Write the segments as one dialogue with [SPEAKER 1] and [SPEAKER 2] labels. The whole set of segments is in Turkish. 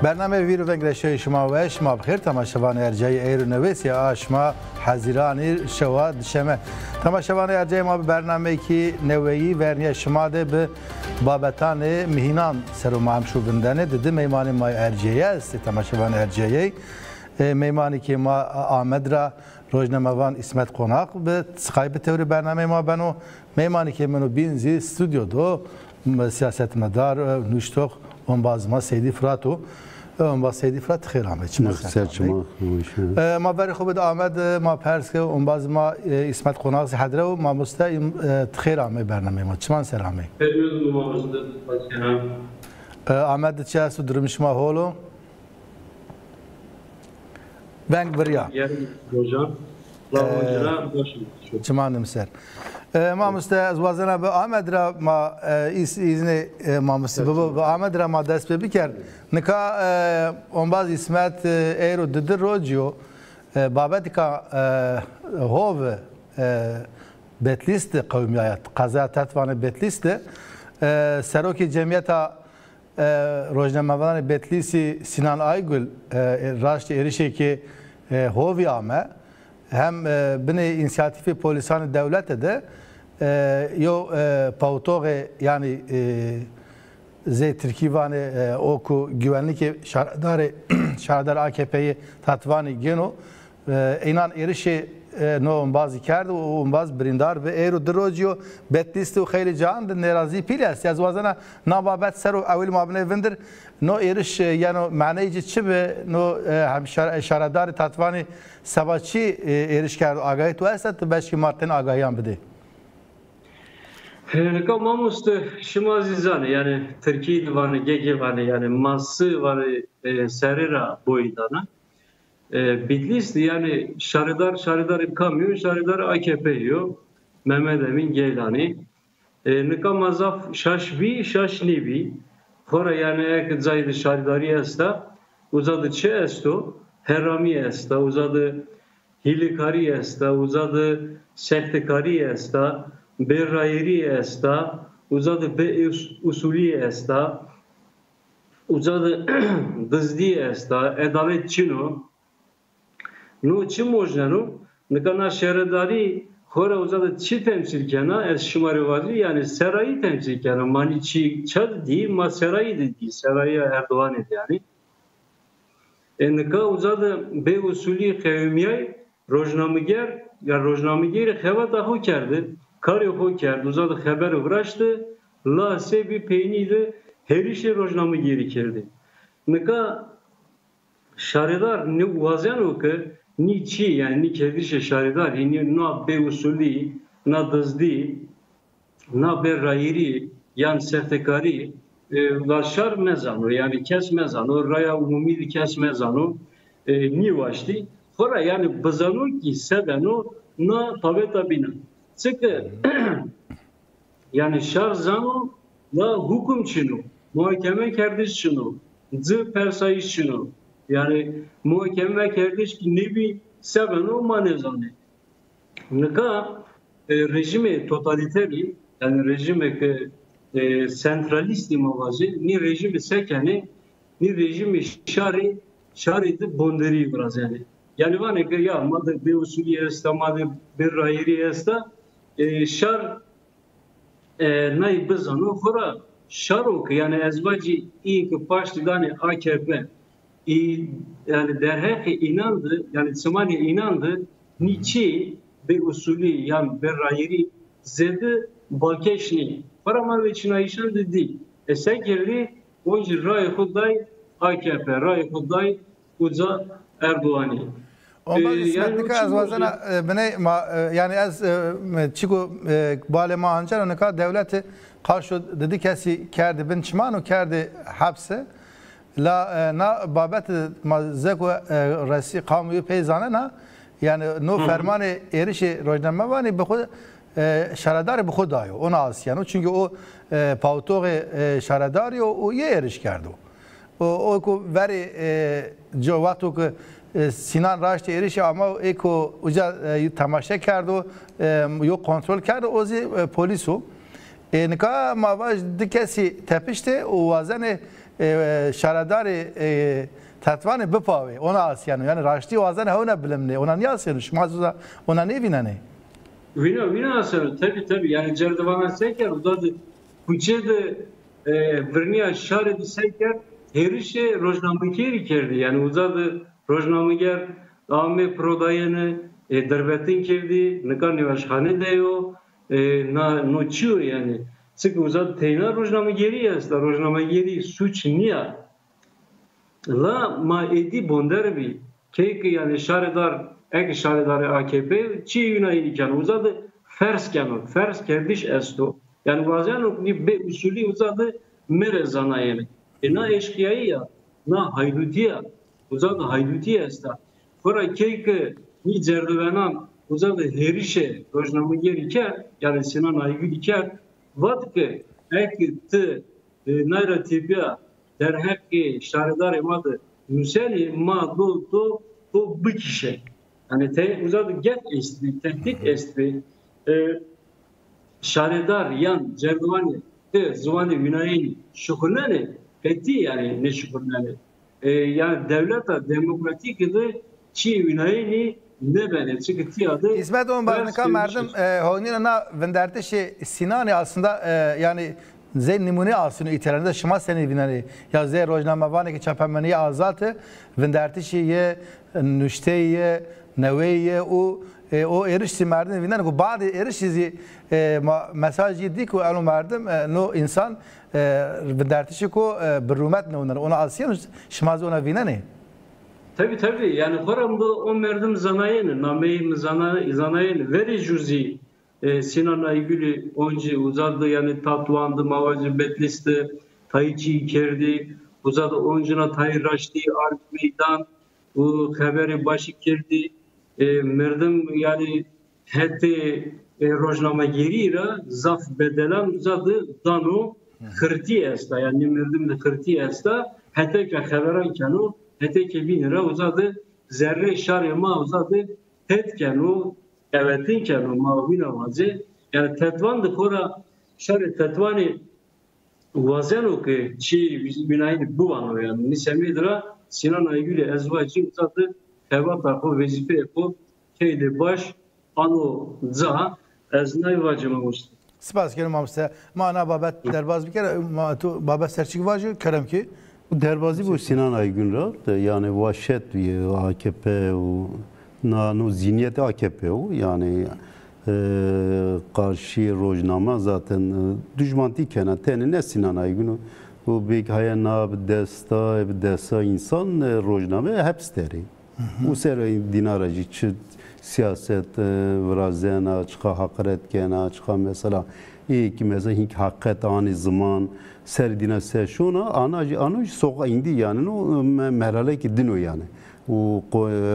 [SPEAKER 1] برنامه ویرو ونگرشوی شما و شما بخیر تماشاوان ارجای ایرو نویسی آشما حزیرانی شوا دشمه تماشاوان ارجای ما به برنامه کی نویی ورنی شما ده به بابتان مهینان سرو معمشو بندنه ده میمانی ما ارجایی است تماشاوان ارجایی میمانی که ما آمد را روزنامه‌وان اسمت قناق به سکایپ تئوری برنامه ما بنو میمانی که منو بینزی استودیو دو سیاستمدار نوشتوخ اون باز ما سیدی فراتو اون باز سیدی فرات خیر آمد
[SPEAKER 2] شما
[SPEAKER 1] ما بری خوب آمد ما پرس که اون باز ما اسمت قناق حضره و ما مسته خیر آمد برنامه ما چمان سر آمد آمد چه است و درم شما هولو بنگ بریا چمان سر ما مسته از وزنه به آمد را ما ایزن ما مسته به آمد را ما دست به بکر نکا اون باز اسمت ایرو ددر روجیو بابت که هو بتلیست قومیت قضا تطوان بتلیست سروکی جمعیت روزنامه‌وان بتلیسی سینان آیگل راشت ایرشی که هوی آمه هم بین اینسیاتیف پولیسان دولت ده یو پاوتوغ یعنی زی ترکیوان اوکو güvenlik şahdar AKP'yi tatvani geno inan erişi no bazı kerdi o bazı brindar ve ero drojo betlisti o khayli can nerazi pilas az wazana nababet seru awil mabne vindir no eriş yani manayı çibe no hem şahdar tatvani savaşçı eriş kerdi agayı tu esat beşki martin agayan bide
[SPEAKER 3] Kalmamıştı şimazizane yani Türkiye var gege var yani ması var serira boyudana Bitlis'ti yani şaridar kamyon şaridar AKP yo Mehmet Emin Geylani nika mazaf şaşnivi Hora yani ek zaydı şaridari esta uzadı çe esto herami esta uzadı hilikari esta uzadı sektekari esta berrayeri esta uzadı be usuli esta uzadı dızdi esta edalet çino no çi možnano nekana şeredari hora uzadı çi temsil kena es şımarıvazi yani serayı temsil kena mani çi çad di ma serayı dedi serayı Erdoğan dedi yani neka uzadı be usuli kavmiyay rojnamiger ya rojnamiger heva dahu kerdi Karı ho kerdi, uzadı haber uğraştı, la sebi peyniydi, her işe rojnamı geri kerdi. Nika şaridar ne uvazen o ki, ni çi yani ni kerdişe şaridar, ni na be usulü, na dızdi, na be rayiri, yani sertekari, şar mezano, yani kes mezano, raya umumi kes mezano, ni vaşti. Hora yani bazano ki sebeno na taveta bina. Çünkü yani şarzano la hukum çinu, muhakeme kardeş çinu, zı persayiş çinu, yani muhakeme kardeş ki nebi sebeno manezane. Nika rejime totaliteri, yani rejime ki sentralisti mavazı, ni rejime sekeni, ni rejime şari de bonderi biraz yani. Yani var ne ki ya madde bir usulü esta, madde bir rayiri esta, şar nay bizano hora şarok yani ezvacı ilk başlıdani AKP yani derhek inandı yani Somali inandı niçi bir usulü yani bir rayiri zedi balkeşni paraman ve çinayişan dedi esekirli onca ray huday AKP ray huday uza Erdoğan'ı
[SPEAKER 1] Ama ismetlik az vazana bine yani az çiko bale ma ancar ne kadar devleti karşı dedi kesi kerdi bin çmanu kerdi hapse la na babet mazeko rasi kamuyu peyzane na yani no fermanı erişi rojdame vani bixu şaradar bixu dayo ona asiyano çünkü o pautoğu şaradari o ye eriş kerdi o ko veri jo vaktu ki Sinan Raştı erişi ama eko uca tamaşa kerdi yok kontrol kerdi ozi polisu nika mavaj dikesi tepişti o vazene şaradari tatvanı bipavê ona asiyano yani raştî wazan hewne bilimnê ona niye asiyano şima ona ne vinane
[SPEAKER 3] Vina asar tabii yani cerdivana seker uzadı kuçe de verniya şare de seker herişe rojnamekeri kerdi yani uzadı rojnameker ame prodayanı derbetin kerdi nikar nivaşhane deyo na noçuyor yani çünkü uzadı teyna rojnamekeri asta rojnamekeri suç niye la ma edi bonderbi kek yani şaredar ek şaredar AKP çi Yunayini kan uzadı fers kanı fers kerdiş esto yani bazen o bir usulü uzadı mere zanayeni na eşkıyayı ya na haydutiya uzadı haydutiya esta fora kek ni cerdevenan uzadı herişe rojnamı geriker yani Sinan Aygül iker vatke ek te nayra tipiya der hekki şaredar emadı Nuseli ma do bu kişi yani uzadı get estri tehdit estri şaredar yan cerdivani de zuvani Yunayini şukurlani fethi yani ne şukurlani yani devleta demokratik de çi Yunayini ne bene çünkü tiyadı
[SPEAKER 1] İsmet on barnaka merdim honina na venderteşi Sinani aslında yani زي نمونه آسونو ایتالنده شما سنی بینی یا زي روزنامه وانی که چاپمنی آزاده وندرتشی یه نشته یه نویه او erişti merdin binen ko bazı erişizi mesajı dik ko alo merdim no insan vendertişi ko birumet ne onlar ona asyan şmaz ona binen
[SPEAKER 3] tabii yani horamda o merdim zanayeni nameyim zanayeni veri juzi Sinan Aygül'ü önce uzadı yani tatlandı mavacı betliste Tayyip'i kerdi uzadı oncuna Tayyiraşti Ark Meydan o haberi başı kerdi merdim yani heti rojnama gerira zaf bedelan uzadı danu hırti esta yani merdim de hırti esta heti ki haberan kanu heti ki binira uzadı zerre şarema uzadı hetken o evetin kanu mavin avazı yani tetvandı kora şare tetvani vazeno ki çi binayı bu vano yani nisemidra Sinan Aygül'e ezvacı uzadı heva ko vazife ko şeyde baş ano za ez nayvacıma olsun.
[SPEAKER 1] Spas kelim amste mana babet derbaz bir kere ma tu babet serçik vacı kerem ki
[SPEAKER 2] derbazı bu Sinan Aygün ra yani vahşet diye AKP o nano zihniyeti AKP o yani karşı rojnama zaten düşman dikene teni ne Sinan Aygün o bir hayana desta insan rojname hepsi deri. Bu seri dinaracı siyaset vrazena çıka hakaret gena çıka mesela ilk mesela hink hakikat ani zaman ser dina ser şuna ana sokağa indi yani o merhale ki din o yani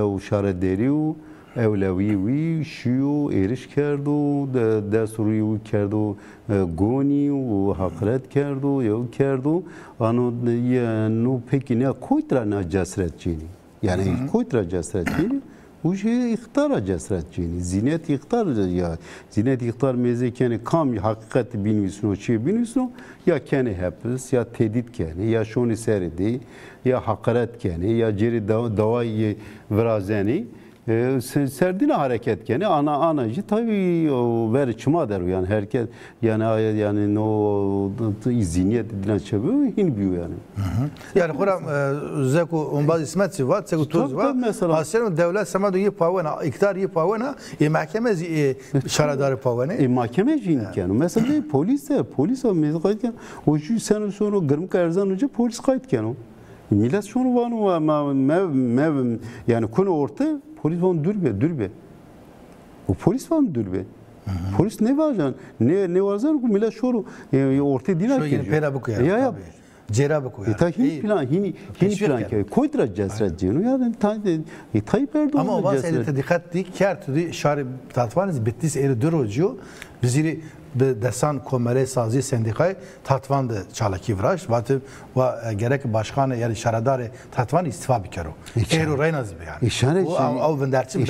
[SPEAKER 2] o şare deri o evlevi şiyo eriş kerdu dersuriyu kerdu goni o hakaret kerdu yo kerdu ano yani peki ne koytra ne cesretçini yani koytra cesretçini bu şey iktidara cesretçini zinet iktidar ya zinet iktidar mezekeni kam hakikat bilmiyorsun o şey bilmiyorsun ya kendi hepsi ya tehdit kendi ya şunu serdi ya hakaret kendi ya ceri davayı vrazeni serdine hareket kendi anacı tabii o ver çıma der yani herkes yani o zihniyet dilen çeviyor hin büyüyor yani.
[SPEAKER 1] Yani kuram zeko onbaz ismet sivat zeko tuz var. Aslında devlet sema diye pavana iktidar diye pavana mahkeme şaradar pavana.
[SPEAKER 2] Mahkeme jinken mesela polis o mezgayken o şu sene sonra gırmık erzan önce polis kayıtken o. Millet şunu var yani konu orta polis var dürbe. O polis var mı dürbe? Polis ne var can? Ne var can? Millet şunu orta dinar
[SPEAKER 1] ki. Şu pera bu ya.
[SPEAKER 2] Ya.
[SPEAKER 1] Cera bu ya.
[SPEAKER 2] Hini plan ki. Koytra cesretçini yani Tayyip Erdoğan.
[SPEAKER 1] Ama o bazı dikkat dik kertdi şari tatvanız bittis eri dörücü biziri desan komere sazi sendikayı tatvandı çalaki vraş vatı ve gerek başkanı yani şaradar tatvan istifa bikero. Ero reynaz bir yani.
[SPEAKER 2] İşaret
[SPEAKER 1] o venderçi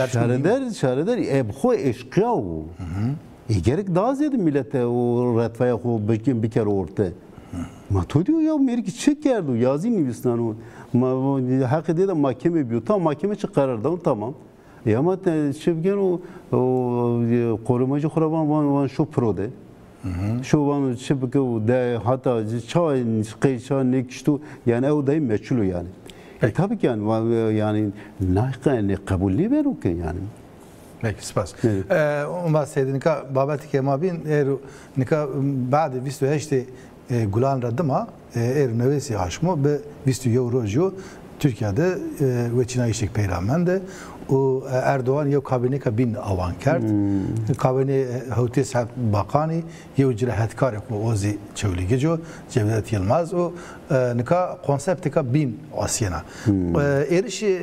[SPEAKER 2] şaradar ebxo eşkıya o. Gerek daha ziyade millete o retvaya o bir kere orta. Ma to diyor ya Amerika çık geldi yazı nivistanu. Hak ediyor mahkeme bir tam mahkeme çık karardan tamam. Ama şevgen o korumacı kuraban van şu prode. Şu van şebeke de hatta çay kıyşa nekiştu yani o da meçhul yani. Tabii ki yani ne kabul değil veru ki yani.
[SPEAKER 1] Peki, spas. Ama Seydinka babeti ki ma bin nika بعد 28 Gulan Radıma nevesi haşmo be 27 roju Türkiye'de ve Çin'e işlik peyramende o Erdoğan yev kabine bin avan kert. Kabine hevti saat bakani yev cirahatkar ko ozi çevli geco Cevdet Yılmaz o nika konseptika bin Asyana. Erişi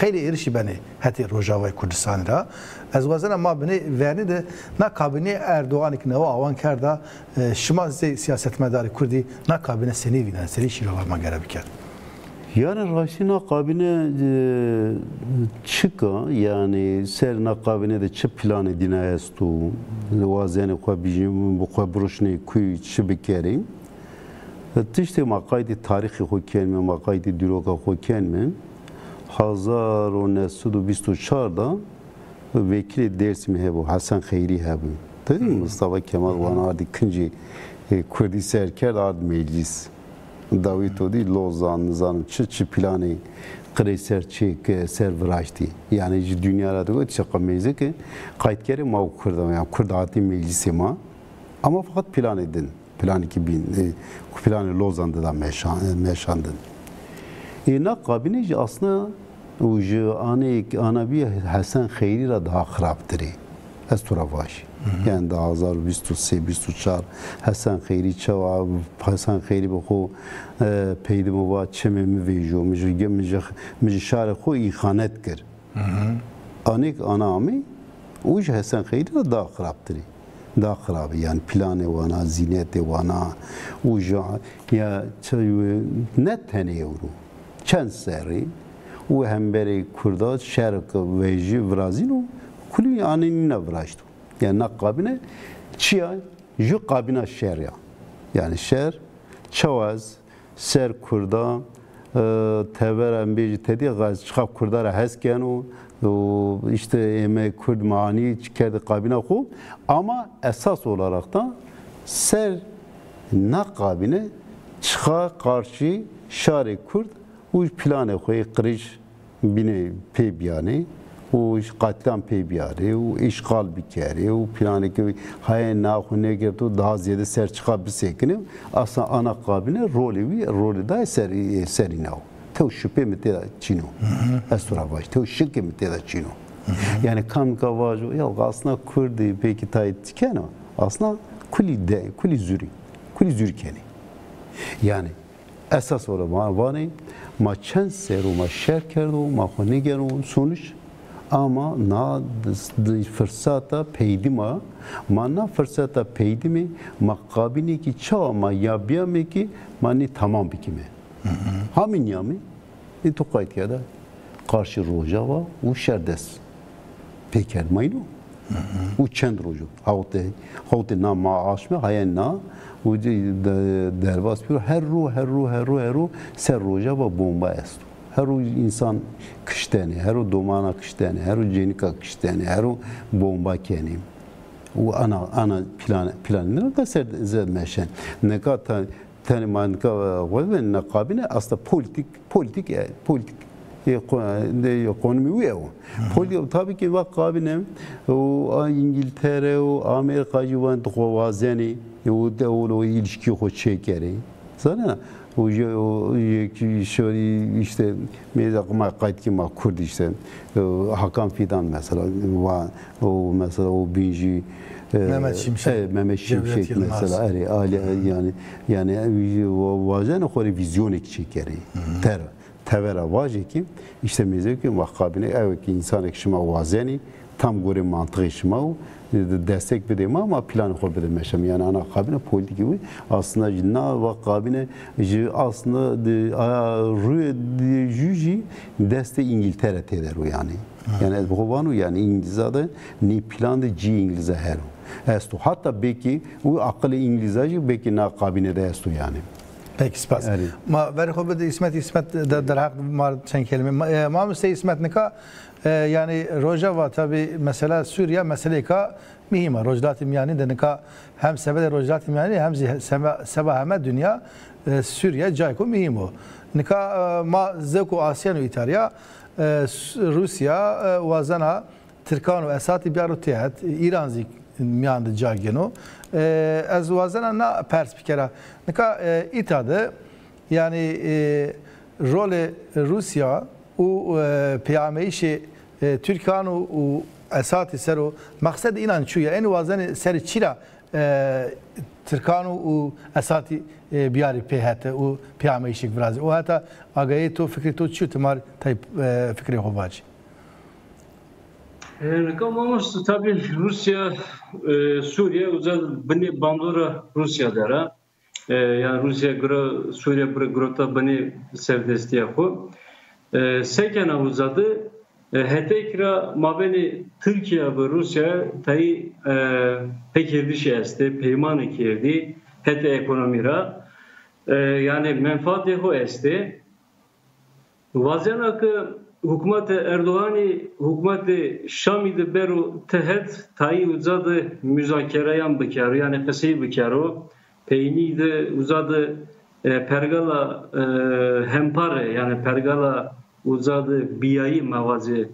[SPEAKER 1] xeyli erişi beni hati Rojava Kurdistan ra. Ez vazana ma beni verni de na kabine Erdoğan ki neva avan kerda şima siyaset medarı Kurdi na kabine seni vinen seni şirava magara biker.
[SPEAKER 2] Yani Raşina kabine çıka yani serna kabine de çı planı dinayestu vazene ko bijim bu ko broşne kuy çibikerim tişte makaydi tarihi ko kelme makaydi diroga ko kelme 1924'da vekili Dersim hebu Hasan Khayri hebu tabii Mustafa Kemal Vanardi ikinci Kurdi serker ard meclis David odi Lozan zanım çı planı kreser çek servrajdi yani dünyada da çok meze ki kayıtkere ma Kurdam yani Kurdati meclisi ma ama fakat plan edin plan 2000 planı Lozan'da da meşandı. Na kabine aslında o ana bir Hasan Khayri ra daha xarabtır. Ez turavaş. Yani daha 2023-24 Hasan Khayri çava Hasan Khayri bu peydim va çememi vejo müj şar xo ihanet kir. Anik anami o Hasan Khayri ra daha xarabtır. Daha xarab yani planı vana zinete vana o ya net tane euro. Çen seri o hemberi Kurda şark veji Brazilo kulü anine vraştı. Yani nakabine çiya ju kabina şerya. Yani şer çavaz ser Kurda teveren bir tedi gaz çıkıp Kurdara hesken o işte emek Kurd mani çıkardı kabine ko ama esas olarak da ser nakabine çıka karşı şari Kurd o planı koy kırış bine pebiyane o katliam pebiyare o işgal bikare o planı ki hayal nahune gertu daha ziyade ser çıkıp sekine aslında ana kabine rolü da serine o tev şüphe mi te çino astura baş tev şık mi te çino yani kam kavajo ya aslında Kurdi peki tayt kena aslında kuli züri keni yani esas olarak var ma çen seru ma şer kerdo ma khone gero sonuç ama na fırsata peydima ma na fırsata peydimi makabini ki ça ma yabiyame ki mani tamam bikime hamin yami to kayıt da karşı Rojava u şerdes peker mayno u çend rojo havte na ma aşme hayenna u dervas bir her ru ser Rojava bomba est her insan kışteni her domana kışteni her cenika kışteni her bomba kenim u ana planını da ser meşen ne kadar tane manka ve nakabine aslında politik ekonomi uyuyor. Politik tabii ki bak kabine o İngiltere o Amerika civan kovazeni o ilişki hoş çekeri. Sana o şöyle işte mezakma kayıt ki ma Kurd işte Hakan Fidan mesela mesela o binci
[SPEAKER 1] Mehmet
[SPEAKER 2] Şimşek mesela yani vajen xori vizyonik çekeri tevera vaje ki işte mezeki makabine evet ki insan ekşima vazeni tam göre mantığı işima destek bedema ama plan xor bedemeşem yani ana kabine politik gibi aslında jinna ve kabine aslında juji deste İngiltere teder yani yani bu vanu yani İngilizce'de ni planda G İngilizce her estu. Hatta belki o akıllı İngilizce belki na kabinede estu yani.
[SPEAKER 1] Peki spas. Ma ver xo bide İsmet der hak mar çen kelime. Ma müse İsmet nika yani Rojava tabi mesela Suriye mesele ka mühim. Rojlat-ı Miyani de nika hem sebede Rojlat-ı Miyani hem seba hem dünya Suriye cayko mühim o. Nika ma zeko Asya ve İtalya Rusya vazana Türkan ve Esad biyarı tehat İran zik miyandı cageno az vazana na perspekera nika itadı yani rol Rusya u peyameyşi Türkan u Esad sero maksad inan çuya en vazana ser çira Türkan u Esad biyarı peyhate u peyameyşik biraz o hatta agayı to fikri to çu temar tayip fikri hobaç.
[SPEAKER 3] Kalmamıştı tabii Rusya, Suriye uzak beni bandora Rusya dera. Yani Rusya göre Suriye grota beni sevdesti yapı. Sekena uzadı. Hetekra mabeni Türkiye ve Rusya tayi pekirdi şey esti, peymanı kirdi. Hete ekonomira. Yani menfaati ho esti. Vazenakı Hükümet Erdoğan'ı hükümet Şam'ı beru tehet tayi uzadı müzakereyan bıkarı yani kısayı bıkarı peyni de uzadı pergala hempare yani pergala uzadı biyayı mavazi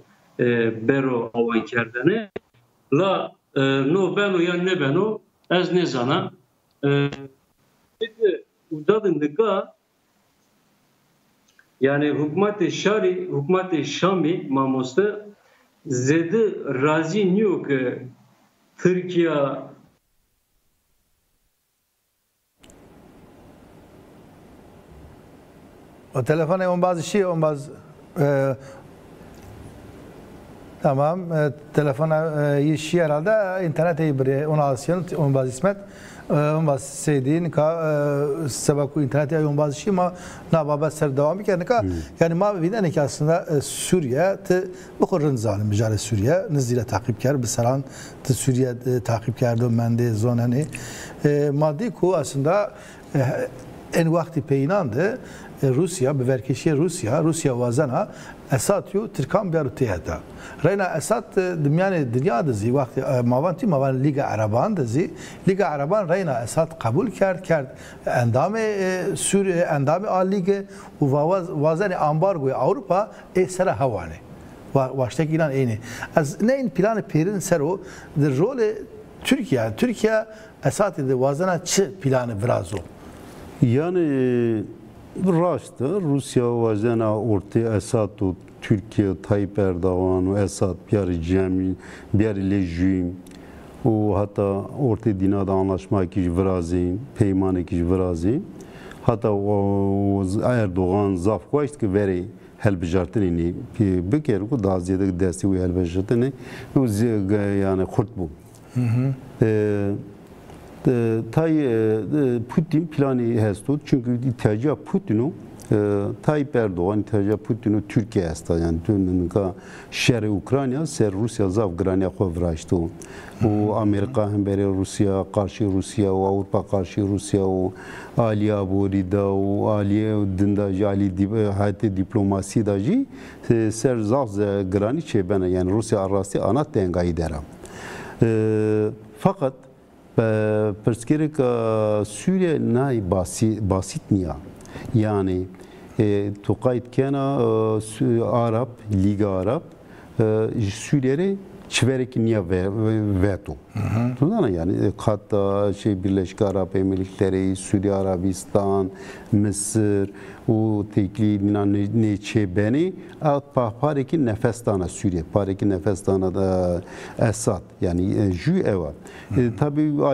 [SPEAKER 3] beru avan kerdene la no beno ya ne beno ez ne zana uzadı nika yani hükümet-i Şam'i mamosta zedi razı niyo ki Türkiye
[SPEAKER 1] o telefona on bazı şey on bazı tamam telefona işi herhalde internete bir ona asyon on bazı İsmet on bazı seydiğin ka sebeku internete on bazı şey ma nababa ser devam ki yani ma biden ki aslında Suriye te bu kadar zalim mücadele Suriye nizile takip kar bir saran te Suriye takip kardı mende zonani maddi ku aslında en vakti peynandı Rusya به ورکشی روسیا وازنا اساد یو ترکان بیارو تیادا راینا اساد دنیا دزی وقتی ماوان لیگ عربان دزی لیگ عربان راینا اساد قبول کرد اندام سوریه اندام آل لیگ و وازن امبارگوی اروپا سر هوانه واشتaki ilan aynı az ne planı perin sero der rol Türkiye esad de vazana çı planı biraz o
[SPEAKER 2] yani Rastı Rusya vazena ortaya Esad u Türkiye Tayyip Erdoğan ve Esad bir rejim o hatta orta dinada anlaşma ki vrazim peymanı ki vrazim hatta o Erdoğan zafkoşt ki veri helbejartini bir kere ku daha ziyade desteği helbejartini o yani kurt bu. Putin planı hestu çünkü ihtiyacı Putin'u Tayyip Erdoğan ihtiyacı Putin'u Türkiye hasta yani tümünka şerri Ukrayna ser Rusya zav Ukrayna kovraştı. O Amerika hem beri Rusya karşı Rusya o Avrupa karşı Rusya o Aliya Borida o Aliye dindacı Ali hayati diplomasi dacı ser zav Ukrayna çebene yani Rusya arası ana tengayı deram. Fakat Perskere ka Suriye nay basit niya yani tokayt kena Arap Liga Arap Suriye'ye çevrek niya veto. Tudana yani hatta Birleşik Arap Emirlikleri, Suudi Arabistan, Mısır o tekli ne çebeni at pareki nefestana Suriye pareki nefestana da Esad yani jü eva. Tabii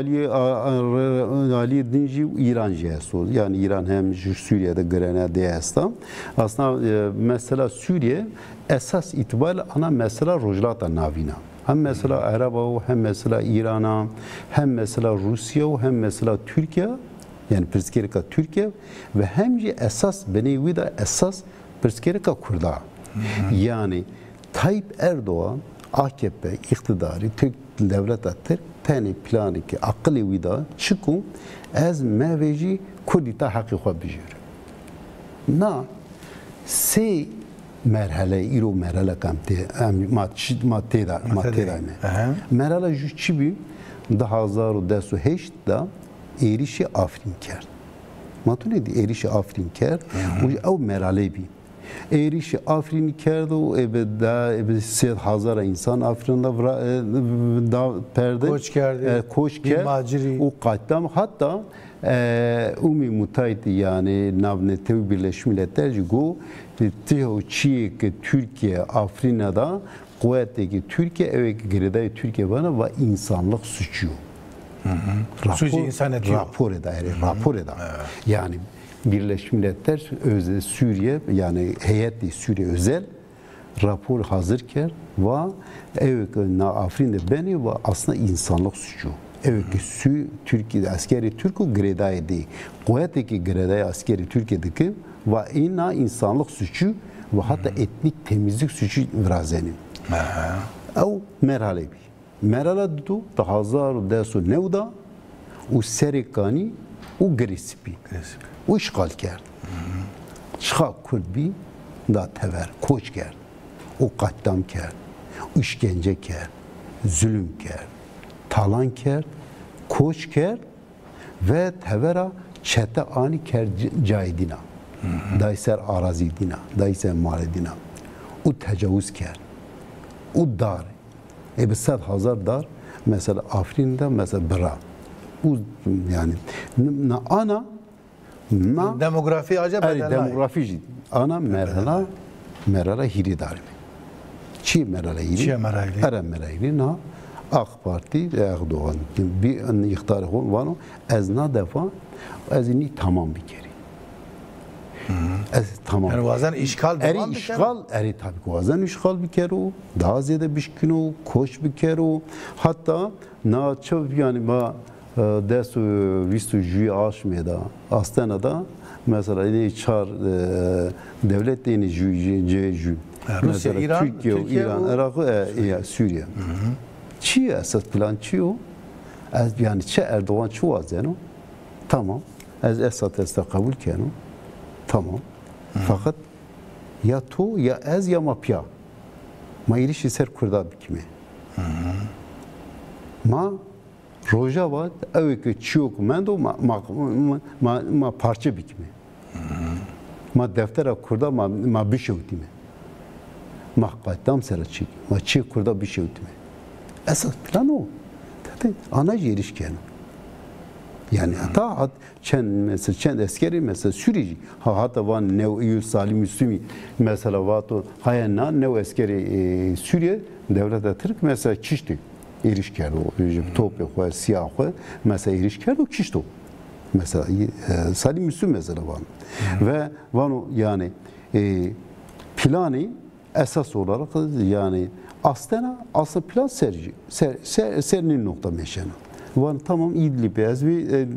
[SPEAKER 2] Ali dinci İran jesu yani İran hem Suriye'de Grenade estam. Aslında mesela Suriye esas itibariyle ana mesela Rojlata navina. Hem mesela Araba hem mesela İran'a hem mesela Rusya hem mesela Türkiye yani Perskerika Türkiye ve hemce esas benevi de esas Perskerika Kurda. Yani Tayyip Erdoğan AKP iktidarı Türk devlet attır tane planı ki akıllı vida çıkın az meveci Kurdi ta hakkı xwe bijir. Na se merhale îro merhale kam te mateda me. Merhale jû çi bû 2018 da êrişê Afrin kerd. Matûne di êrişê Afrin kerd û ew merhale bî. êrişê Afrin kerd û ebe 3000 insan Afrin'da da perde koç kerd û qatam hatta Umi Mutaydi yani Navnetev Birleşmiş Milletler go Tiho Çiyek Türkiye Afrin'da kuvvetteki Türkiye evet gireday Türkiye bana ve insanlık suçu. Rapor eder. Yani Birleşmiş Milletler Suriye yani heyeti Suriye özel rapor hazırken ve evet Afrin'de beni ve aslında insanlık suçu. Evet ki Türkiye askeri Türk'ü gredaydı. Kuvvetteki greday askeri Türkiye'deki ve ina insanlık suçu ve hatta etnik temizlik suçu virazenim. O merhale bi. Merhale du 2019 u serikani u grespi. U işgal kerd. Çıka Kurd bi da tever koç kerd. O katliam kerd. İşkence kerd. Zulüm kerd. Talan kerd. Koç kerd ve tevera çete ani kerd caydina. Dayser arazi dina. Dayser mali dina. O tecavüz kerd. O dar. Bir 100,000 dar. Mesela Afrin'de mesela bira. O yani ana
[SPEAKER 1] demografi acaba
[SPEAKER 2] demografi ana merhala hiri dar. Çi merhala hiri? Ara merhala na AK Parti Erdoğan bir iktidarı var az na defa az ni tamam bir kere. Az tamam.
[SPEAKER 1] Yani bazen işgal devam
[SPEAKER 2] bir kere. Tabii bazen işgal bir kere o. Daha ziyade bir kere o. Koş bir kere o. Hatta na çok yani ba desu vistu juy aşmeda Astana'da mesela ne çar devlet dini juy
[SPEAKER 1] Rusya, İran,
[SPEAKER 2] Türkiye, İran, Irak, Suriye. Çi esas plan çi o? Yani çe Erdoğan çu az yani. Tamam. Esad kabul keno. Tamam. Fakat ya tu ya ez ya mapya. Ma ilişki ser Kurda bikme. Ma Rojava evke çiok mendo ma parça bikme. Ma deftera Kurda ma bir şey utime. Ma qatam ser çi. Ma çi Kurda bir şey utime. Esas plan o. Tabii ana ilişki. Yani hatta çend askeri mesela Suriye hatta van nev Salim Müslümi mesela vato hayana nev askeri Suriye devlet Türk mesela kişti ilişkiler o topya koy siyah koy mesela ilişkiler o kişti mesela Salim Müslüm mesela van ve van yani planı esas olarak yani asıl plan serinin nokta meşana. Van tamam İdlib ez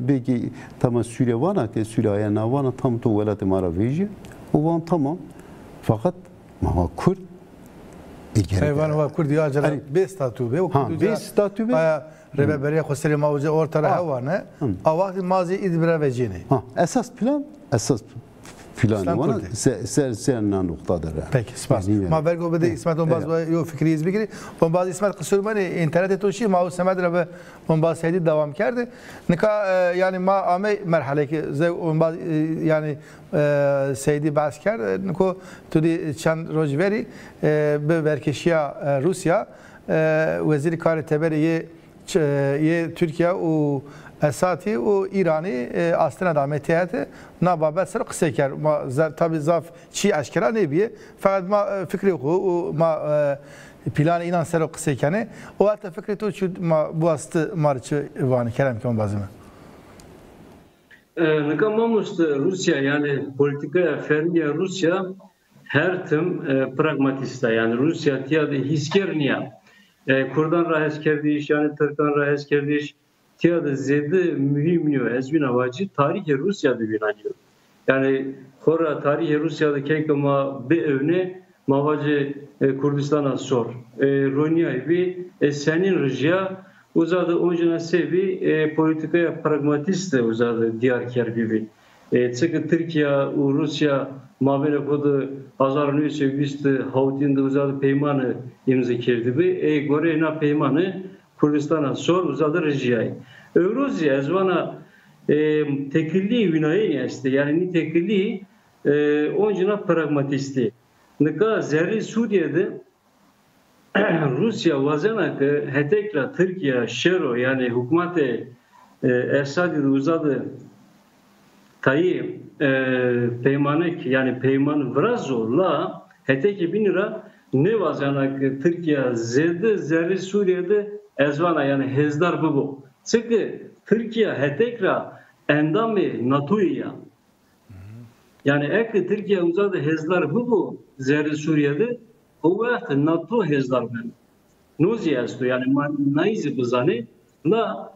[SPEAKER 2] belki tamam Suriye vana ki Suriye navana tam to velat maraveji o van tamam fakat ama Kürt
[SPEAKER 1] Hayvan ve Kürt ya acaba bir statü be o
[SPEAKER 2] statü be
[SPEAKER 1] rebeberiye khoseri mavze ortara havane avaqti mazi İdlib'e vecini
[SPEAKER 2] esas plan vana serna noktadır.
[SPEAKER 1] Peki spas. Ma vergo bede İsmet Onbaz yo fikri izbigiri. Onbaz İsmet Kısırmani internet toşi ma o semedre ve Onbaz seydi devam kerdi. Nika yani ma ame merhale ki zev Onbaz yani seydi basker niko tudi çand roj veri be verkeşiya Rusya veziri kar teberi ye Türkiye o Esati o İran'ı aslında da metiyatı nababet sır kısa ker tabi zaf çi aşkara ne biye fakat ma fikri o ma planı inan sır kısa kene o hatta fikri to şu ma bu astı marçı vanı kerem ki bazı mı
[SPEAKER 3] Nıkamamıştı Rusya yani politikaya fermiye Rusya her tüm pragmatista yani Rusya tiyade hiskerniya Kurdan rahes kerdiş yani Türkan rahes kerdiş tiyada zede mühim niyo ezbin avacı tarihi Rusya'da binanıyor. Yani Kora tarihi Rusya'da kenkama bir evne mavacı Kurdistan'a sor. Ronya bir senin rıja uzadı oncuna sevi politikaya pragmatist de uzadı Diyarbakır gibi. Çünkü Türkiye ve Rusya mabene kodu 1920 havtinde uzadı peymanı imza kirdi bi. Gore na peymanı Kurdistan'a sor uzadı rejiyay. Evrosya ezvana tekilliği vinayı işte yani ni tekilliği oncuna pragmatisti. Nika zerri Suriye'de Rusya vazenakı hetekla Türkiye şero yani hükümete Esad'ı uzadı tayı peymanek yani peyman vrazorla heteki binira ne vazenakı Türkiye zerri Suriye'de ezvana yani hezdar bu. Çünkü Türkiye hetekla endamı NATO'ya yani ek Türkiye uzadı hezdar bu zerri Suriye'de o vakit NATO hezdar ben. Nozi asto yani naizi bizane la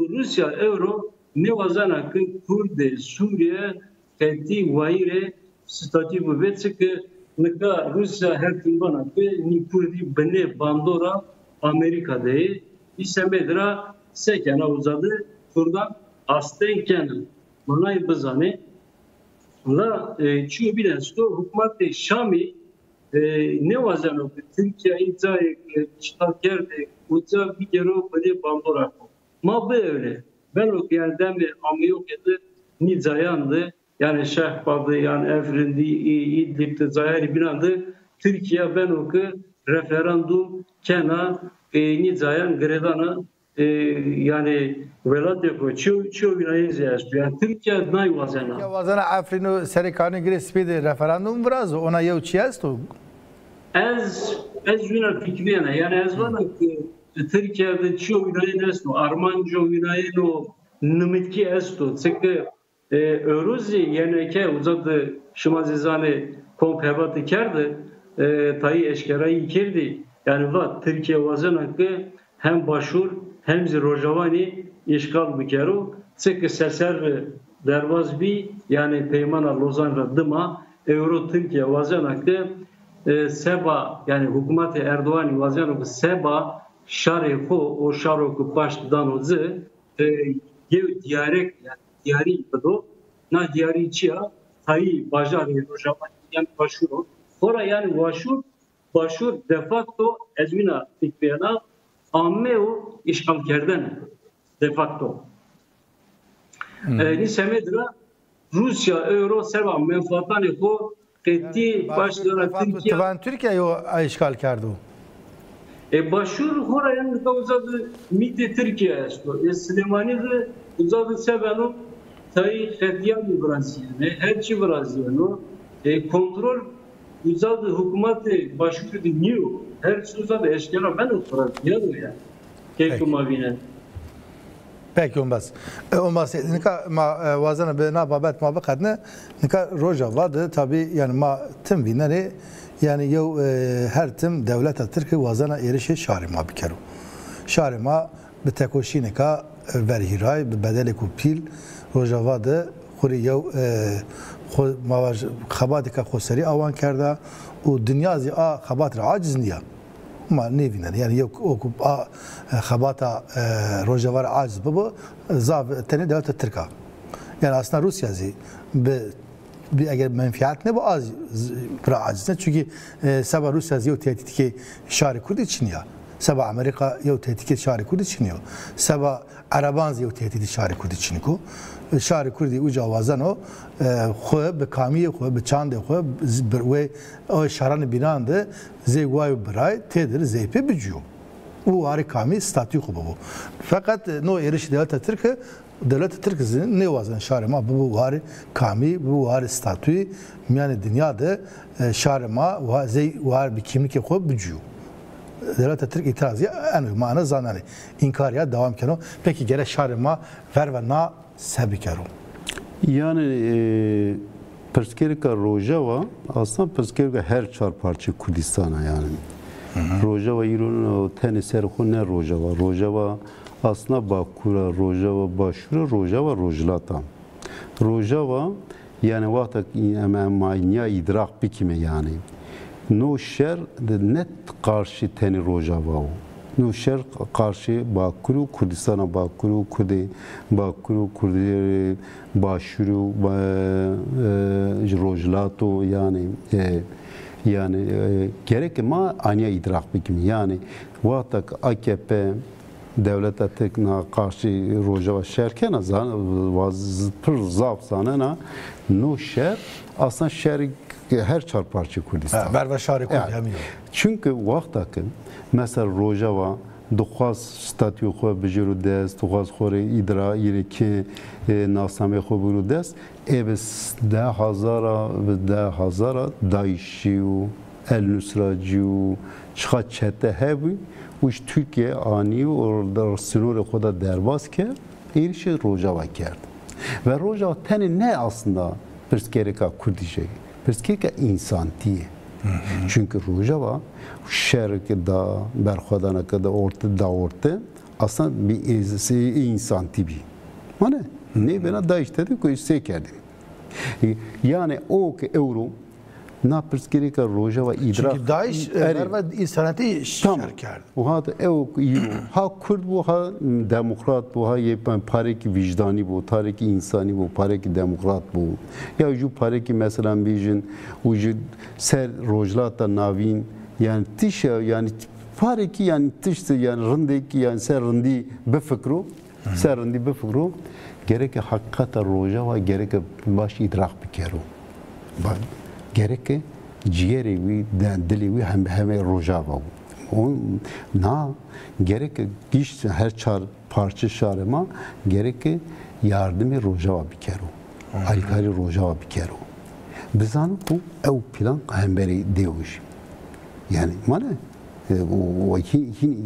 [SPEAKER 3] Rusya euro ne vazana ki Kurde Suriye fethi vaire statü bu ki nika Rusya her gün bana ki ni Kurdi bene bandora Amerika'da isemedra sekena uzadı Kurdan astenken manay bizane la çünkü bir asto hükümet Şami ne vazano Türkiye imzayı çıkarttı uca bir kere böyle bandora ma böyle ben o yerden bir amiyok edi nizayandı yani şehbadı yani Efrindi İdlib'de zayari binandı Türkiye ben o ki referandum kena nizayan gredana yani velat yapıyor çoğu binayı ziyarıştı yani Türkiye nay vazana
[SPEAKER 1] ya vazana Afrin'u serikanı girespiydi referandum biraz ona yev çiyestu
[SPEAKER 3] Ez vina fikriyene yani ez vana ki Türkiye'de çoğu binayı nesto Armanco binayı no nimitki esto çünkü Eurozi yeneke uzadı şimazizane kompebatı kerdi tayı eşkerayı kirdi yani vat Türkiye vazana ki hem başur hem Rojavani işgal bikeru çünkü seser dervaz bi yani peymana Lozan'la dıma Euro Türkiye vazana ki seba yani hükümeti Erdoğan vazana ki seba şareko o şaroko baştan ozu diyarek yani diyari bado na diyari çiya tayı bajari Rojavani yani başuru sonra yani başur de facto ezmina fikriyana Ammeo işgal kerden de facto. Ni semedra Rusya euro serva menfaatane ko fethi başlara Türkiye
[SPEAKER 1] Türkiye o işgal kerdu.
[SPEAKER 3] Başur horayan da uzadı mide Türkiye esto. Süleymanî de uzadı sevenu tayı fethiyan Brazilya'ne hepsi Brazilya'no kontrol uzadı hükümeti başvuru dinliyor. Her uzadı eşkera ben Brazilya'no yani.
[SPEAKER 1] Peki olmaz. Nika ma vazana be na babet ma bakadne nika roja vadı tabi yani ma tim vineri yani yo her tim devlet Türkiye vazana erişe şarima bikeru. Şarima be tekoşi nika verhiray be bedeli kupil roja vadı xuri yo mavaj xabatika xoseri avan kerda o dünya zi a xabat ra aciz niya. ما نيفينا يعني يوكو خباتا روجوار عاجز بابا زاف تاني دولة التركا يعني أصلا روسيا زي اگر منفعت نبا az برا عاجزنا çünkü سبا روسيا زي وتهديدكي شاري كردي تشنيا سبا أمريكا يو تهديدكي شاري كردي تشنيو سبا عربان زي وتهديدي شاري كردي تشنيكو شاري كردي وجا وازنو خو بكامية خو بچاند خو و o şaranı binandı zegway bray tedir zeype bücüyor. Bu harikami statü bu. Fakat no eriş devlet Türkiye'nin ne vazan şarema bu var kami bu var statü yani dünyada şarema var bir kimlik ko bücüyor. Devlet Türk itirazı en mana zanani inkariya devam keno. Peki gere şarema ver ve na sebikero.
[SPEAKER 2] Yani Perskerika Rojava aslında Perskerika her çarparçı Kurdistan'a yani. Rojava İran'ın teni serxu ne Rojava. Rojava aslında Bakura, Rojava Başura, Rojava Rojlata. Rojava yani vakti emanya idrak bikime yani. No şer net karşı teni Rojava o. Nuşer karşı Bakuru, Kurdistan'a Bakuru, Bakuru, Kurdi Başuru, Rojlato yani gerek ma anya idrak bikim yani vatak AKP devlete tekna karşı Rojava şerken azan vazpır zaf zanena Nuşer aslında şer her çarparçı Kurdistan.
[SPEAKER 1] Ver ve şari Kurdi hemiyor.
[SPEAKER 2] Çünkü vaktakın mesela Rojava duhaz statü xwe bijîru dest, duhaz xwe îdira îrekê nasamê xwe bûru dest, ê bi 10,000 Daişî û El Nusracî û çiqa çete hebû û ji Tirkiye anî û sınırê xwe da derbas kir, êrişê Rojava kerd. Ve Rojava tenê ne aslında pirsgirêka Kurdî jê, pirsgirêka insantiyê. Çünkü Rojava şerke da berxwadana kadar orta aslında bir insan tipi. Hani ne bana da işte de koy sekerdi. Yani o ki euro na perskirika Rojava idrak.
[SPEAKER 1] Çünkü Daesh ve insaneti şerker.
[SPEAKER 2] O hat euro ha Kurd bu ha demokrat bu ha yepen pareki vicdani bu tariki insani bu pareki demokrat bu. Ya ju pareki mesela bijin ucu ser Rojlata navin yani tiş yani pareki yani tişti yani rındeki yani ser rındi befekru ser rındi befekru gerek hakikata Rojava gerek baş idrak bikeru. Bak gerek ciğeri ve dili ve hem Rojava. Na gerek giş her çar parça şarema gerek yardımı Rojava bikeru. Aykari Rojava bikeru. Bizanı bu ev plan hemberi diyoruz. Yani mane o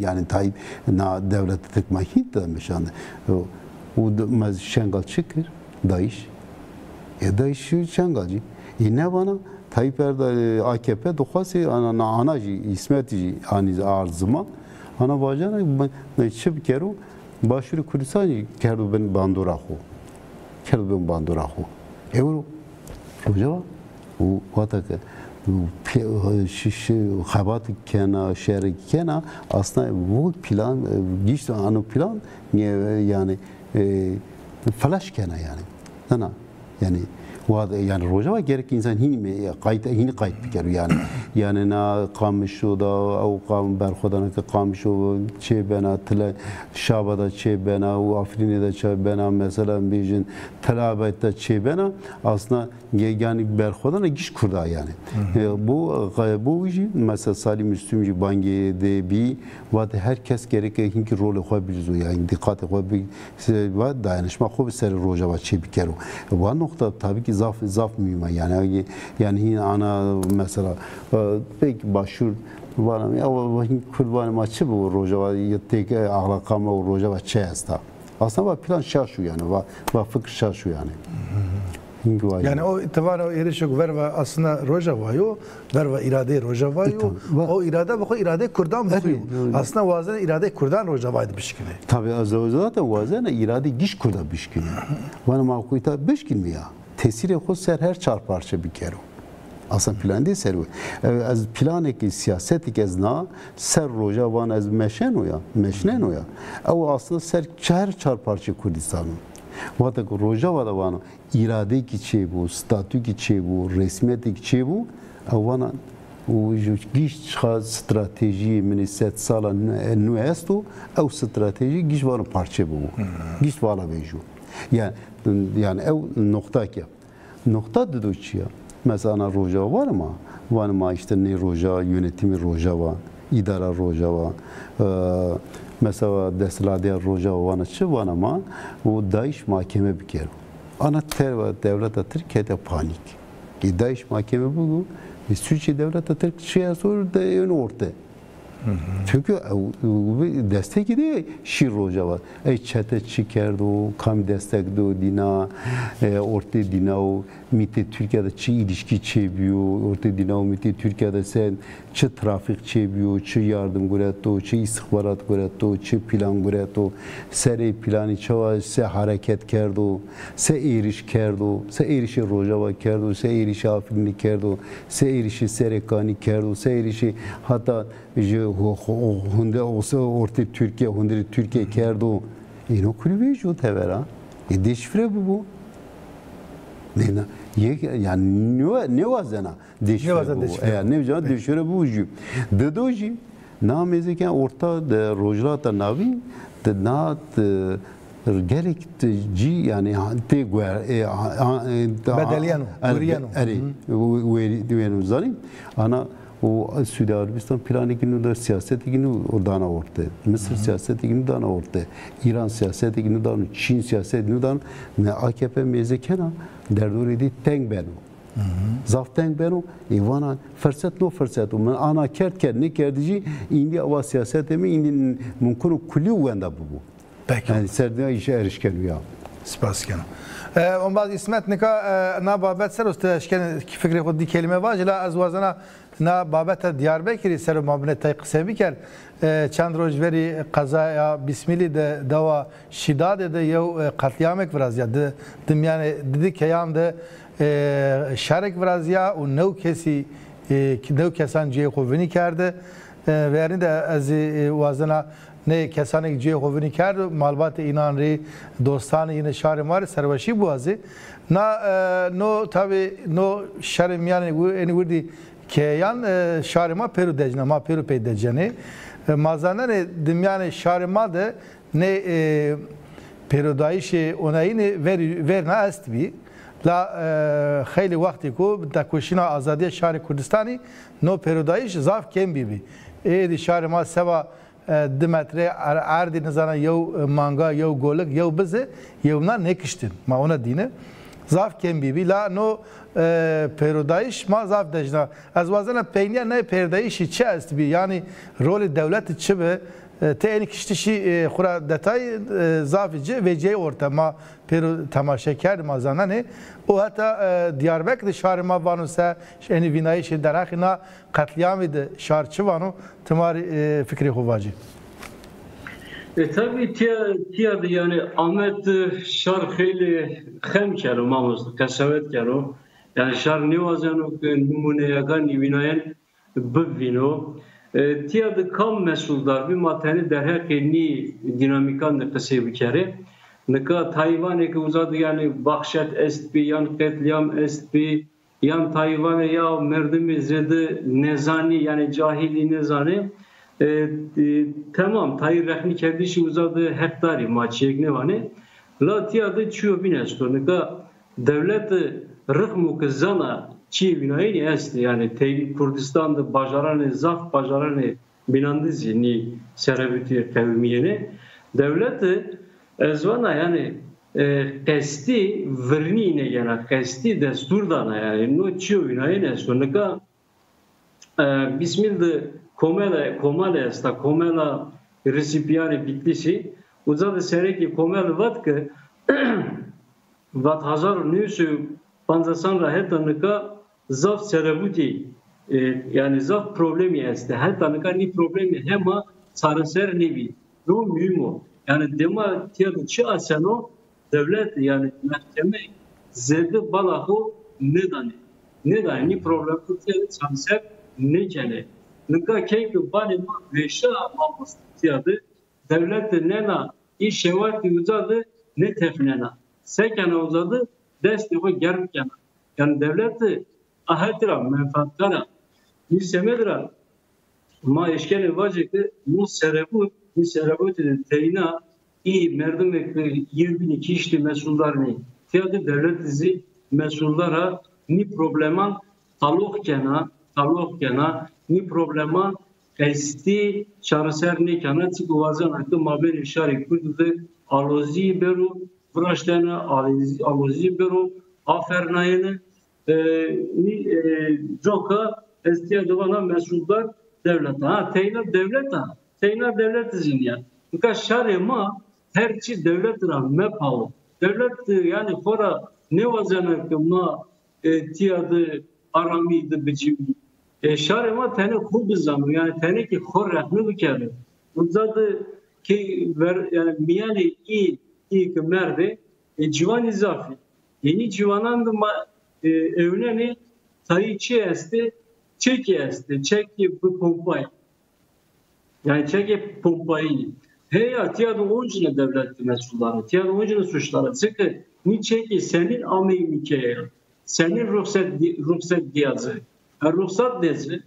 [SPEAKER 2] yani Tayyip na devlete tıkma hint de meşanı. O mez şengal çıkır Daesh. Daesh şengalci. Ne bana Tayyip Erdoğan AKP dokhası anacı İsmet'i ani arzıma ana bacana çip keru başuru Kürdistan'ı kerdu ben bandorahu. Kerdu ben bandorahu. Euro Rojava o vatak şiş xabat kena şehri kena aslında bu plan işte anı plan yani flash kena yani. Yani yani Rojava gerek insan hini kayıt bikeru yani na kamışo da o kam berxodana ki kamışo çe bena tla şabada çe bena o Afrin'de çe bena mesela bijin telabette çe bena aslında yani berxodana giş kurda yani bu mesela Salim Müslümcü bangi de bir vat herkes gerek hinki rolü xwe yani dikkat xwe ve dayanışma xwe ser Rojava çe bikeru bu nokta tabii ki zaf mühim yani yine ana mesela pek başur var ya o kurban maçı bu Rojava tek ağlakama o Rojava çesta aslında plan şaşu yani va fikir şaşu yani.
[SPEAKER 1] Yani o itibar o erişik ver ve aslında Rojava'yı ver ve irade Rojava'yı o irade bu irade Kurdan bu aslında vazen irade Kurdan Rojava'ydı bişkine.
[SPEAKER 2] Tabii zaten vazen irade giş Kurda bişkine. Bana makuyta bişkin mi ya? Tesiri xo ser her çarparça bir kere. Aslında plan değil ser. Az planeki siyaseti ez na ser Rojavan az meşen o ya. O aslında ser her çarparça Kurdistan'ın. Vatak Rojava da bana irade ki çe bu, statü ki çe bu, resmiyeti ki çe bu. Avana o giş strateji miniset sala nuesto o strateji giş var parça bu. Giş vala beju. Yani ev nokta ki nokta dedoçya mesela Rojava var mı işte ne Rojava yönetimi Rojava idara Rojava mesela desladiya Rojava var ama o Daesh mahkeme bir kere ana devlete Türkiye'de panik Daesh mahkeme bu Türkiye devlete Türkiye sonra da ön orta. Çünkü destek de şir Rojava. Çete çıkardı, kam destekdi dina, orta dina o mite Türkiye'de çi ilişki çebiyor, orta dina o mite Türkiye'de sen çi trafik çebiyor, çi yardım göreto, çi istihbarat göreto, çi plan göreto, seri planı çava, se hareket kerdo, se eriş kerdo, se erişi Rojava kerdo, se erişi Afrin'i kerdo, se erişi Serekani kerdo, se erişi hatta hunde olsa orta Türkiye hunde Türkiye kerdo ino kulübe jo tevera deşifre bu ne yani ne vazena deşifre bu ne vazena deşifre bu ju dedoji nameze ki orta rojlata navi de nat gerek ci yani te
[SPEAKER 1] bedeliano
[SPEAKER 2] veriyano zalim ana o Suudi Arabistan planı günü de siyaseti günü o dana orta. Mısır siyaseti günü dana orta. İran siyaseti günü dana, Çin siyaseti günü dana. Ne AKP mezekena derdori di teng beno. Zaf teng beno. Ivana fırsat no fırsat. Men ana kert ne kerdici indi ava siyaseti mi indi mümkün kulli uenda bu.
[SPEAKER 1] Peki.
[SPEAKER 2] Yani serdine işe erişken ya.
[SPEAKER 1] Spas کنم. اون بعد اسمت نکا نا بابت سر است اشکن فکر خود دی کلمه واج لا از وزنا نا بابت دیاربکری سر مبنی تای قصه بیکر چند روز وری قضایا بسمیلی دوا شداد ده یو قتلیامک ورازیا ده دمیانه دیدی کیان ده شارک ورازیا و نو کسی نو کسان جی خوبنی کرده ویرین ده از وزنا ne kesanek ciye hovini kar malbat inan ri dostane yine şare mar servaşi buazı na no tabi no şare yani bu eni vurdi ke yan şare ma peru dejna ma peru pe dejane mazana ne dimyane şare ma de ne perodayişi ona yine verna est bi la خیلی وقتی کو تکوشینا آزادی شهر کردستانی نو پیرودایش ضعف کم بی ایدی شهر ما سوا دمتره عردی نزانه یو مانگا یو گولک یو بزه یو نه نکشتن ما ona dine ضعف کم بی لا نو پیرودایش ما ضعف دجنا از وزن پینیا نه پیرودایشی چه است بی یعنی رول دولت چه به تأنی کشتشی خورا دتای ضعفی و جای orta ما پیرو تماشا کرد ما زنانه او حتی دیاربکر شهر ما وانوسه یعنی وینایش درخنا قتلیامی ده شهر چه وانو تماری فکری خواجی
[SPEAKER 3] tabii tiyad yani Ahmet şar خیلی خم کرد ماموز کسبت کرد yani şar nevazanı numune yakan vinayen bivino tiyad kam mesuldar bir mateni derhekni dinamikan ne kısa bir kere Nika Tayvan'e ki uzadı yani bahşet estbi, yan katliam estbi, yan Tayvan'e ya merdimi zedi nezani yani cahili nezani tamam Tayyip Rahmi kendisi uzadı hektari maçıyek ne vane la tiyadı çiyo binesto nika devlet rıhmu kızana çi binayini esti yani Kurdistan'da bajaranı zaf bajaranı binandı zini serebütü kavmiyene devleti Ezvana yani kesti vernine gena kesti desturdana yani no çiyo binayine sonuka bismillah komala esta komala resipiyani bitlisi uzadı sereki komala vatkı vat hazar nüsü panzasan rahetanıka zaf serebuti yani zaf problemi este hatanıka ni problemi hema sarıser nevi no mühim o yani dema tiyadı çi aseno devlet yani mahkeme zedi balahu nedani ni problem tiyadı sanser ne kene nika keyfi bani veşa mamos tiyadı devlet nena iş şevati uzadı ne tefnena sekene uzadı desteği gerkena yani devlet ahetira menfaatkara bir semedra ma eşkeni vacıkı bu serebu teyna iyi merdim ve 22 kişi mesullarını tiyadı devlet izi mesullara ni probleman talok kena ni probleman esti çarser ne kana çık vazan akı maber işaret kurdu alozi beru vraştana alozi beru afernayene ni joka esti devana mesullar devlet ha teyna devlet izin ya Çünkü şarema her şey devletine mepalı. Devlet yani fora ne vazana ki ma tiyadı aramiydi biçimi. Şarema tane khub zamı yani tane ki khor rahmi bikârı. Uzadı ki yani miyali iyi ki merde civan izafi. Yeni civanan da evleni tayiçi esti çeki bu pompay. Yani çeke pompayı. Heya tiyado oncuna devlet mesulları, tiyado oncuna suçları. Çünkü ni çeki senin Amerika'ya, senin ruhsat diyazı, ruhsat diyazı,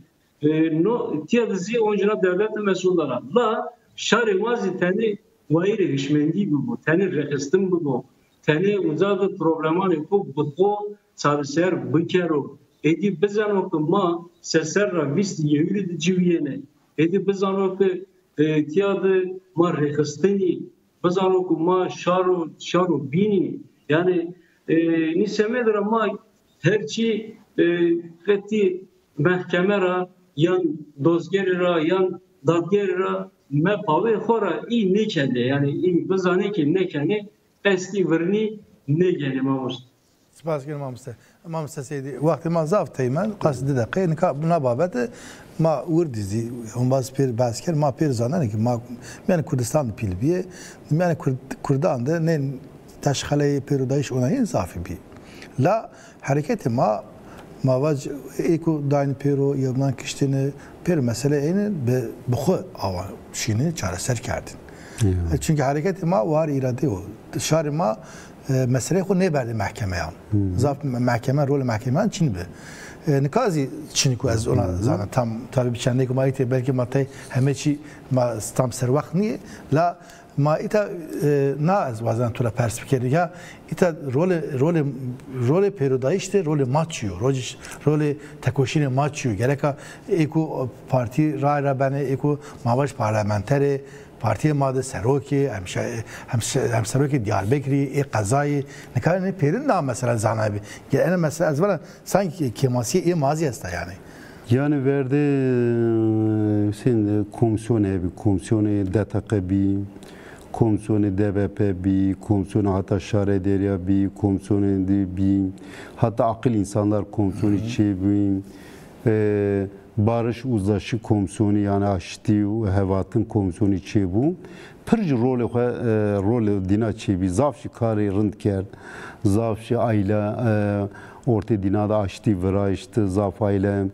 [SPEAKER 3] no tiyadızi oncuna devlet mesulları. La şari vazi teni vayri hişmendi bu, teni rekistim bu, teni uzadı problemani bu çalışır bikero. Edi bizano ki ma seserra visti yehudi civiyene. Edi bizano ki tiyadı ma rekistini, bizano ki ma şaro bini. Yani nisemedir ama herçi kati mahkemera yan dozgerira yan dadgerira me pave xora i nekende yani i bizane ki nekene esti verni negene mamust.
[SPEAKER 1] سپاس گرم امام سیدی وقتی ما ضعف تیمن قصد دقیقه نکا بابت ما وردیزی هم باز پیر باز کرد ما پیر زنانه که ما yani Kurdistan pil biye yani Kurdistan da ne taşxale پیرودایش اونایی ضعفی بی لا حرکت ما واج ایکو داین پیرو یمنان کشتنی پیر mesele اینه به بخو آوا شینی چاره سر کردن çünkü hareket ma var irade o şari ma mesele خو نبرد محکمه هم ضعف محکمه رول محکمه چی به نکازی چی کو از اون زانه tam tabii چنده که ما ایت belki ما تی همه چی ما tam سر وقت نیه لا ما ایتا نه از وزن تو را پرسپکری یا ایتا رول پیرودایشته رول ماچیو رول تکوشین ماچیو گرکا ایکو پارتی رای بنه ایکو ماواش پارلمانتری Partiye madı Seroki, hem Seroki Diyarbakır'ı, qazayı, ne kadar ne perin daha mesela zanabi. Yani mesela az bana sanki kemasiye mazi است yani.
[SPEAKER 2] Yani verdi sen komisyonu DTK komisyonu DVP komisyonu hatta Şare Derya komisyonu hatta akıl insanlar komisyonu Barış Uzlaşı Komisyonu yani Aşti ve Hevatın Komisyonu içi bu. Pırcı rolü dina çebi zafşi kari rınd ker, zafşi aile orta dinada Aşti virayıştı, zaf aile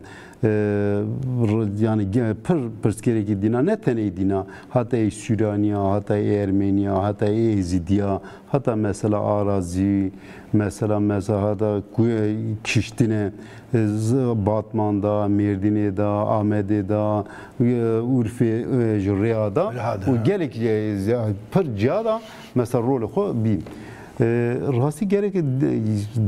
[SPEAKER 2] yani pırskeri dina ne tane dina hatta Süryaniya, hatta Ermeniya, hatta Ezidiya, hatta mesela Arazi, mesela hatta Kiştine, Batman'da, Merdine'de, Ahmediye'de, Urfe, Riya'da, o gerek pır cihada mesela rolü bin. Rasti gerek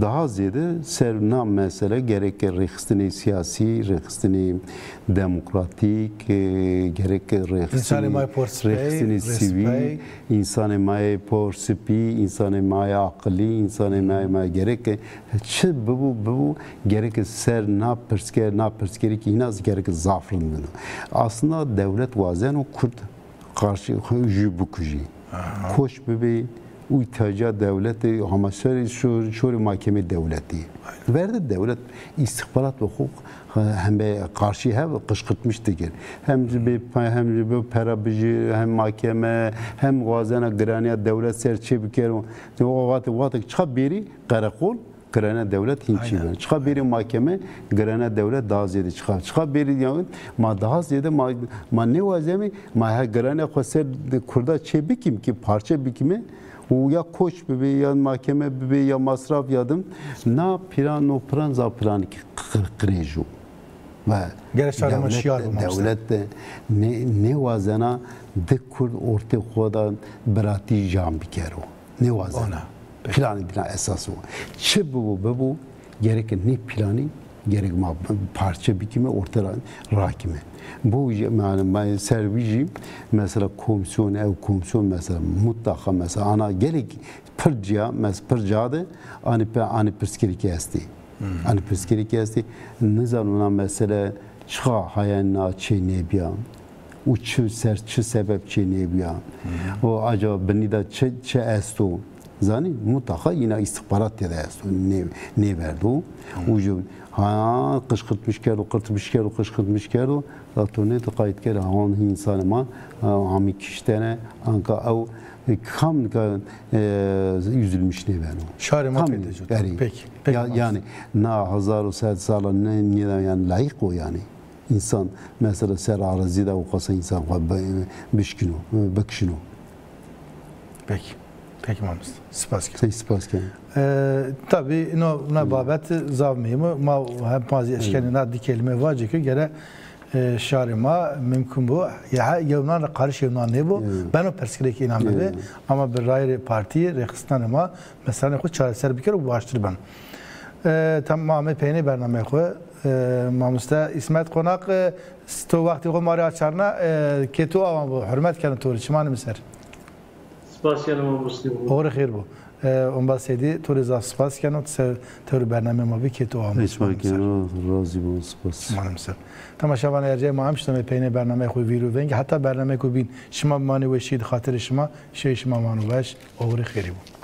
[SPEAKER 2] daha ziyade serna mesele gerek rehstini siyasi, rehstini demokratik, gerek rehstini sivil, insanı may porsipi, insanı may akli, insanı may gerek çi bu gerek serna perskeri ki inaz gerek zafrın bunu. Aslında devlet vazen o Kürt karşı jübukuji. Koş bebeği uytaca devleti ama şöyle mahkeme devleti. Verdi devlet istihbarat ve hukuk hem karşı hem kışkırtmıştı ki hem bir parabici hem mahkeme hem gazana graniya devlet serçebiker o vakti çıkıp biri karakol Grana devlet hinçi var. Çıkıp biri mahkeme grana devlet daha ziyade çıkıp biri yani ma daha ziyade ma ne vazemi ma grana khoser kurda çebikim ki parça bikimi ya koç bebeği ya mahkeme bebeği ya masraf yadım na plan no plan za plan kreju ve devlet ne vazana de kurd orta xoda berati jam bikero ne vazana planı esas o çi bu gerek ne planı gerek ma parça bikimi orta rakime bu yani servici mesela komisyon mesela mutlaka mesela ana gerek pırcada ani pırskeri esti ani pırskeri esti nizamına mesela çıka hayana ne biya o çi sebep ne biya o acaba beni de çi esto zani mutlaka yine istihbarat ya da esto ne verdi o ha kışkırtmış kerdo Latone de kayıt kere han insan ma hami kiştene anka av kam yüzülmüş ne ben o.
[SPEAKER 1] Şari ma peki.
[SPEAKER 2] Yani na 1000 sala ne yani layık o yani. insan mesela ser arazide o kasa insan bişkino bakışino.
[SPEAKER 1] Peki. Peki Mamus. Spas ki.
[SPEAKER 2] Sen spas ki.
[SPEAKER 1] Tabii ne babet zavmıyımı ma hem bazı eşkenine dikelime vacı ki gere şarima mümkün bu. Ya yevnan karış yevnan ne bu? Ben o perspektif inanmıyorum. Ama bir rayri partiyi rehistanıma mesela ne çareser bir kere baştır ben. Tamamı peyni bername koy. Mamusta İsmet Konak sto vakti ko mari açarna ketu ama bu hürmet kanı tori çimanı miser.
[SPEAKER 3] Spasiyel Mamusli.
[SPEAKER 1] Doğru xeyr bu. On basedi tori za spas kanı tori bername ma bir ketu ama.
[SPEAKER 2] Hiç fark yok. Razı bu spas.
[SPEAKER 1] Çimanı miser. Tamaşavan erce ma amştame peyni bername koy viru vengi hatta bername koy bin şima mani ve şid xatir şima şey şima manu baş. Doğru xeyr bu.